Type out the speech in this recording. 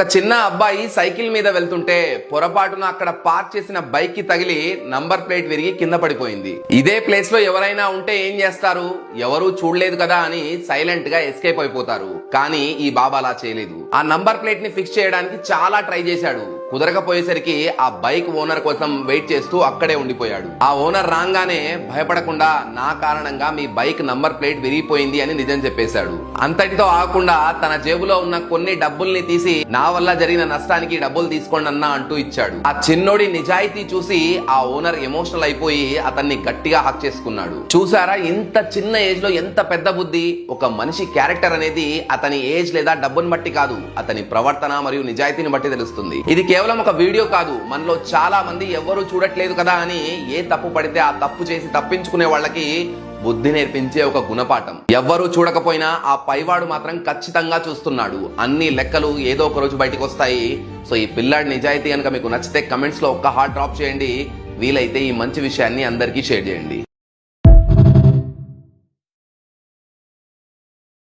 ఒక చిన్న అబ్బాయి సైకిల్ మీద వెళ్తుంటే పొరపాటున అక్కడ పార్క్ చేసిన బైక్ కి తగిలి నంబర్ ప్లేట్ విరిగి కింద పడిపోయింది. ఇదే ప్లేస్ లో ఎవరైనా ఉంటే ఏం చేస్తారు? ఎవరూ చూడలేదు కదా అని సైలెంట్ గా ఎస్కేప్ అయిపోతారు. కానీ ఈ బాబా అలా చేయలేదు. ఆ నంబర్ ప్లేట్ ని ఫిక్స్ చేయడానికి చాలా ట్రై చేశాడు. కుదరకపోయేసరికి ఆ బైక్ ఓనర్ కోసం వెయిట్ చేస్తూ అక్కడే ఉండిపోయాడు. ఆ ఓనర్ రాగానే భయపడకుండా నా కారణంగా మీ బైక్ నంబర్ ప్లేట్ విరిగిపోయింది అని నిజం చెప్పేశాడు. అంతటితో ఆగకుండా తన జేబులో ఉన్న కొన్ని డబ్బుల్ని తీసి నా వల్ల జరిగిన నష్టానికి డబ్బులు తీసుకోండి అన్నా అంటూ ఇచ్చాడు. ఆ చిన్నోడి నిజాయితీ చూసి ఆ ఓనర్ ఎమోషనల్ అయిపోయి అతన్ని గట్టిగా హక్ చేసుకున్నాడు. చూసారా, ఇంత చిన్న ఏజ్ లో ఎంత పెద్ద బుద్ధి! ఒక మనిషి క్యారెక్టర్ అనేది అతని ఏజ్ లేదా డబ్బుని బట్టి కాదు, అతని ప్రవర్తన మరియు నిజాయితీని బట్టి తెలుస్తుంది. ఇది కేవలం ఒక వీడియో కాదు, మనలో చాలా మంది ఎవ్వరూ చూడట్లేదు కదా అని ఏ తప్పు పడితే ఆ తప్పు చేసి తప్పించుకునే వాళ్ళకి బుద్ధి నేర్పించే ఒక గుణపాఠం. ఎవ్వరూ చూడకపోయినా ఆ పైవాడు మాత్రం ఖచ్చితంగా చూస్తున్నాడు. అన్ని లెక్కలు ఏదో ఒక రోజు బయటకు వస్తాయి. సో ఈ పిల్లాడి నిజాయితీ కనుక మీకు నచ్చితే కమెంట్స్ లో ఒక్క హార్ట్ డ్రాప్ చేయండి. వీలైతే ఈ మంచి విషయాన్ని అందరికీ షేర్ చేయండి.